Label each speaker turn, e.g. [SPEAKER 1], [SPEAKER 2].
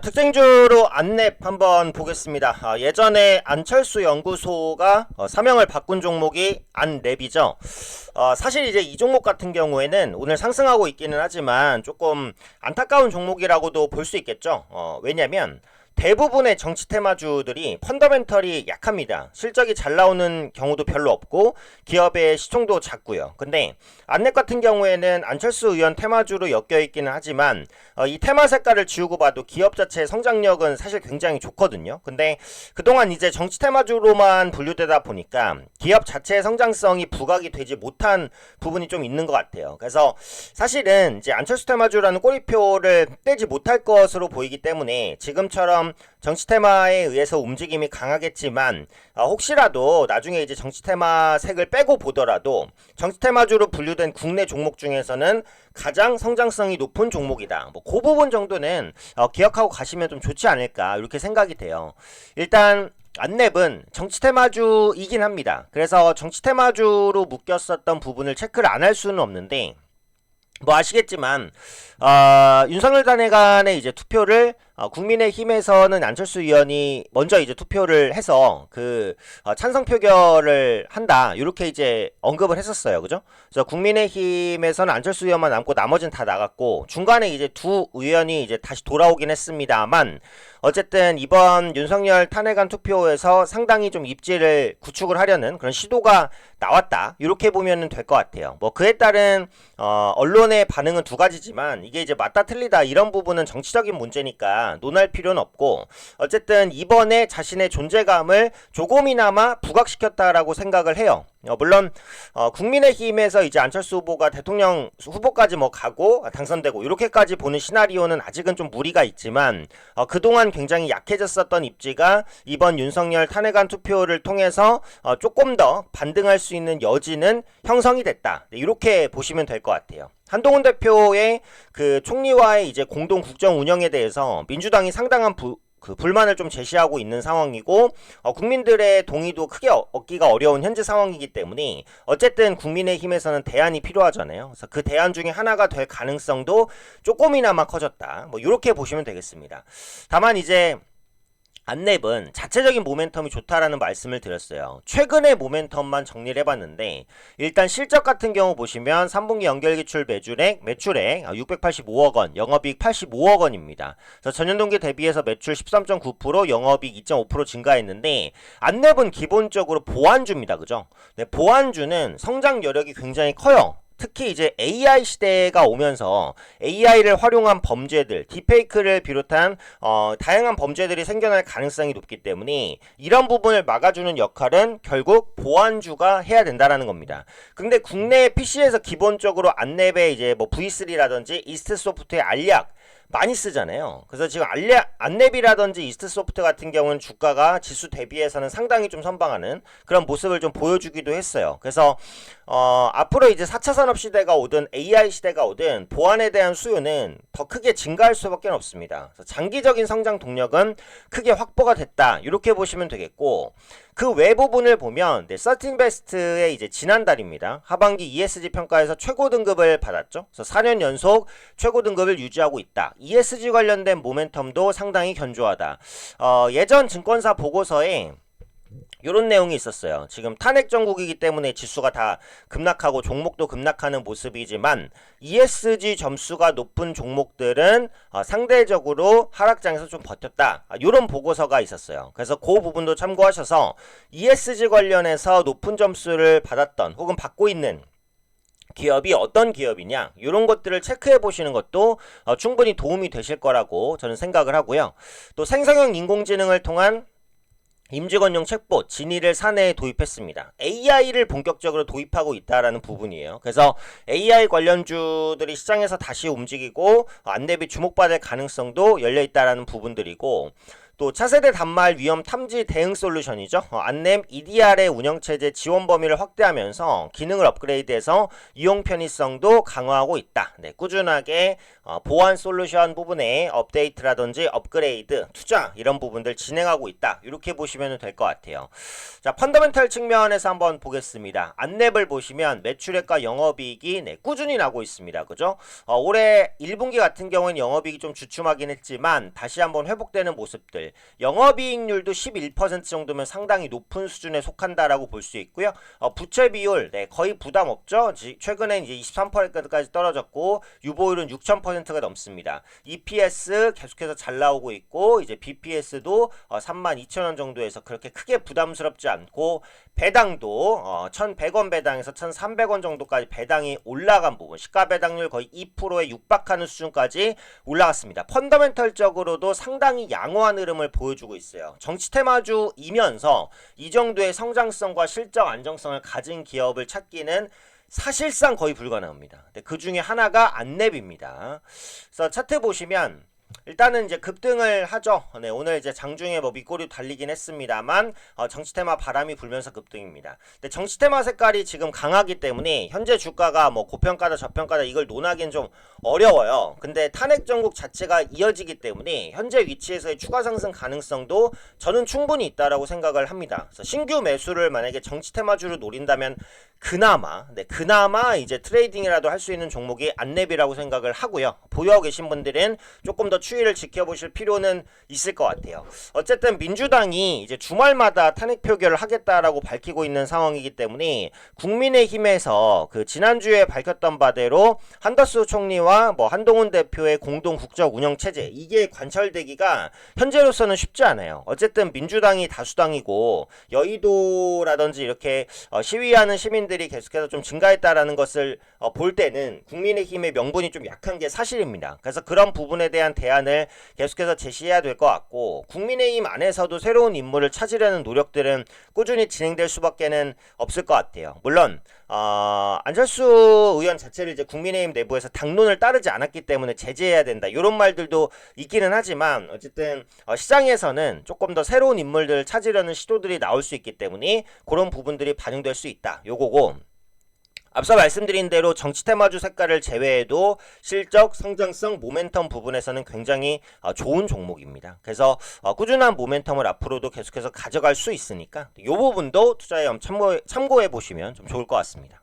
[SPEAKER 1] 특징주로 안랩 한번 보겠습니다. 예전에 안철수 연구소가 사명을 바꾼 종목이 안랩이죠. 사실 이제 이 종목 같은 경우에는 오늘 상승하고 있기는 하지만 조금 안타까운 종목이라고도 볼 수 있겠죠. 왜냐면 대부분의 정치 테마주들이 펀더멘털이 약합니다. 실적이 잘 나오는 경우도 별로 없고 기업의 시총도 작고요. 근데 안랩 같은 경우에는 안철수 의원 테마주로 엮여 있기는 하지만 이 테마 색깔을 지우고 봐도 기업 자체의 성장력은 사실 굉장히 좋거든요. 근데 그동안 이제 정치 테마주로만 분류되다 보니까 기업 자체의 성장성이 부각이 되지 못한 부분이 좀 있는 것 같아요. 그래서 사실은 이제 안철수 테마주라는 꼬리표를 떼지 못할 것으로 보이기 때문에 지금처럼 정치 테마에 의해서 움직임이 강하겠지만 혹시라도 나중에 이제 정치 테마 색을 빼고 보더라도 정치 테마주로 분류된 국내 종목 중에서는 가장 성장성이 높은 종목이다. 뭐 그 부분 정도는 기억하고 가시면 좀 좋지 않을까 이렇게 생각이 돼요. 일단 안랩은 정치 테마주이긴 합니다. 그래서 정치 테마주로 묶였었던 부분을 체크를 안 할 수는 없는데 뭐 아시겠지만 윤석열 탄핵안의 이제 투표를 국민의힘에서는 안철수 의원이 먼저 이제 투표를 해서 그 찬성 표결을 한다 이렇게 이제 언급을 했었어요, 그죠? 그래서 국민의힘에서는 안철수 의원만 남고 나머지는 다 나갔고 중간에 이제 두 의원이 이제 다시 돌아오긴 했습니다만 어쨌든 이번 윤석열 탄핵안 투표에서 상당히 좀 입지를 구축을 하려는 그런 시도가 나왔다 이렇게 보면 될 것 같아요. 뭐 그에 따른 언론의 반응은 두 가지지만 이게 이제 맞다 틀리다 이런 부분은 정치적인 문제니까 논할 필요는 없고 어쨌든 이번에 자신의 존재감을 조금이나마 부각시켰다라고 생각을 해요. 물론 국민의힘에서 이제 안철수 후보가 대통령 후보까지 뭐 가고 당선되고 이렇게까지 보는 시나리오는 아직은 좀 무리가 있지만 그동안 굉장히 약해졌었던 입지가 이번 윤석열 탄핵안 투표를 통해서 조금 더 반등할 수 있는 여지는 형성이 됐다. 이렇게 보시면 될 것 같아요. 한동훈 대표의 그 총리와의 이제 공동 국정 운영에 대해서 민주당이 상당한 불만을 좀 제시하고 있는 상황이고 국민들의 동의도 크게 얻기가 어려운 현재 상황이기 때문에 어쨌든 국민의힘에서는 대안이 필요하잖아요. 그래서 그 대안 중에 하나가 될 가능성도 조금이나마 커졌다. 뭐 이렇게 보시면 되겠습니다. 다만 이제 안랩은 자체적인 모멘텀이 좋다라는 말씀을 드렸어요. 최근의 모멘텀만 정리를 해봤는데 일단 실적 같은 경우 보시면 3분기 연결기출 매출액 685억 원, 영업이익 85억 원입니다. 그래서 전년 동기 대비해서 매출 13.9%, 영업이익 2.5% 증가했는데 안랩은 기본적으로 보안주입니다. 그죠? 네, 보안주는 성장 여력이 굉장히 커요. 특히 이제 AI 시대가 오면서 AI를 활용한 범죄들, 딥페이크를 비롯한 다양한 범죄들이 생겨날 가능성이 높기 때문에 이런 부분을 막아주는 역할은 결국 보안주가 해야 된다라는 겁니다. 근데 국내 PC에서 기본적으로 안랩에 이제 뭐 V3라든지 이스트소프트의 알약 많이 쓰잖아요. 그래서 지금 안랩이라든지 이스트소프트 같은 경우는 주가가 지수 대비해서는 상당히 좀 선방하는 그런 모습을 좀 보여주기도 했어요. 그래서 앞으로 이제 4차 산업 시대가 오든 AI 시대가 오든 보안에 대한 수요는 더 크게 증가할 수밖에 없습니다. 그래서 장기적인 성장 동력은 크게 확보가 됐다. 이렇게 보시면 되겠고 그 외 부분을 보면 서틴베스트의 이제 지난달입니다. 하반기 ESG 평가에서 최고 등급을 받았죠. 그래서 4년 연속 최고 등급을 유지하고 있다. ESG 관련된 모멘텀도 상당히 견조하다. 예전 증권사 보고서에 이런 내용이 있었어요. 지금 탄핵 정국이기 때문에 지수가 다 급락하고 종목도 급락하는 모습이지만 ESG 점수가 높은 종목들은 상대적으로 하락장에서 좀 버텼다. 이런 보고서가 있었어요. 그래서 그 부분도 참고하셔서 ESG 관련해서 높은 점수를 받았던 혹은 받고 있는 기업이 어떤 기업이냐 이런 것들을 체크해 보시는 것도 충분히 도움이 되실 거라고 저는 생각을 하고요. 또 생성형 인공지능을 통한 임직원용 챗봇 진이를 사내에 도입했습니다. AI를 본격적으로 도입하고 있다라는 부분이에요. 그래서 AI 관련주들이 시장에서 다시 움직이고 안랩이 주목받을 가능성도 열려 있다라는 부분들이고 또 차세대 단말 위험 탐지 대응 솔루션이죠. 안랩 EDR의 운영체제 지원 범위를 확대하면서 기능을 업그레이드해서 이용 편의성도 강화하고 있다. 네, 꾸준하게 보안 솔루션 부분에 업데이트라든지 업그레이드, 투자 이런 부분들 진행하고 있다. 이렇게 보시면 될 것 같아요. 자, 펀더멘털 측면에서 한번 보겠습니다. 안랩을 보시면 매출액과 영업이익이 꾸준히 나고 있습니다. 그죠? 올해 1분기 같은 경우는 영업이익이 좀 주춤하긴 했지만 다시 한번 회복되는 모습들. 영업이익률도 11% 정도면 상당히 높은 수준에 속한다라고 볼 수 있고요. 부채 비율 거의 부담 없죠. 최근에 이제 23%까지 떨어졌고 유보율은 6,000%가 넘습니다. EPS 계속해서 잘 나오고 있고 이제 BPS도 32,000원 정도에서 그렇게 크게 부담스럽지 않고 배당도 1,100원 배당에서 1,300원 정도까지 배당이 올라간 부분, 시가 배당률 거의 2%에 육박하는 수준까지 올라갔습니다. 펀더멘털적으로도 상당히 양호한 흐름을 보여주고 있어요. 정치 테마주이면서 이 정도의 성장성과 실적 안정성을 가진 기업을 찾기는 사실상 거의 불가능합니다. 그 중에 하나가 안랩입니다. 그래서 차트 보시면 일단은 이제 급등을 하죠. 네, 오늘 이제 장중에 뭐 밑꼬리 달리긴 했습니다만 정치 테마 바람이 불면서 급등입니다. 근데 정치 테마 색깔이 지금 강하기 때문에 현재 주가가 뭐 고평가다 저평가다 이걸 논하기는 좀 어려워요. 근데 탄핵 정국 자체가 이어지기 때문에 현재 위치에서의 추가 상승 가능성도 저는 충분히 있다라고 생각을 합니다. 그래서 신규 매수를 만약에 정치 테마주로 노린다면 그나마 이제 트레이딩이라도 할 수 있는 종목이 안랩이라고 생각을 하고요. 보유하고 계신 분들은 조금 더 추이를 지켜보실 필요는 있을 것 같아요. 어쨌든 민주당이 이제 주말마다 탄핵 표결을 하겠다라고 밝히고 있는 상황이기 때문에 국민의힘에서 그 지난주에 밝혔던 바대로 한덕수 총리와 뭐 한동훈 대표의 공동 국정 운영 체제 이게 관철되기가 현재로서는 쉽지 않아요. 어쨌든 민주당이 다수당이고 여의도라든지 이렇게 시위하는 시민들이 계속해서 좀 증가했다라는 것을 볼 때는 국민의힘의 명분이 좀 약한 게 사실입니다. 그래서 그런 부분에 대한 대안을 계속해서 제시해야 될 것 같고 국민의힘 안에서도 새로운 인물을 찾으려는 노력들은 꾸준히 진행될 수밖에는 없을 것 같아요. 물론 안철수 의원 자체를 이제 국민의힘 내부에서 당론을 따르지 않았기 때문에 제재해야 된다 이런 말들도 있기는 하지만 어쨌든 시장에서는 조금 더 새로운 인물들을 찾으려는 시도들이 나올 수 있기 때문에 그런 부분들이 반영될 수 있다 요거고, 앞서 말씀드린 대로 정치 테마주 색깔을 제외해도 실적, 성장성, 모멘텀 부분에서는 굉장히 좋은 종목입니다. 그래서 꾸준한 모멘텀을 앞으로도 계속해서 가져갈 수 있으니까 이 부분도 투자에 참고해 보시면 좀 좋을 것 같습니다.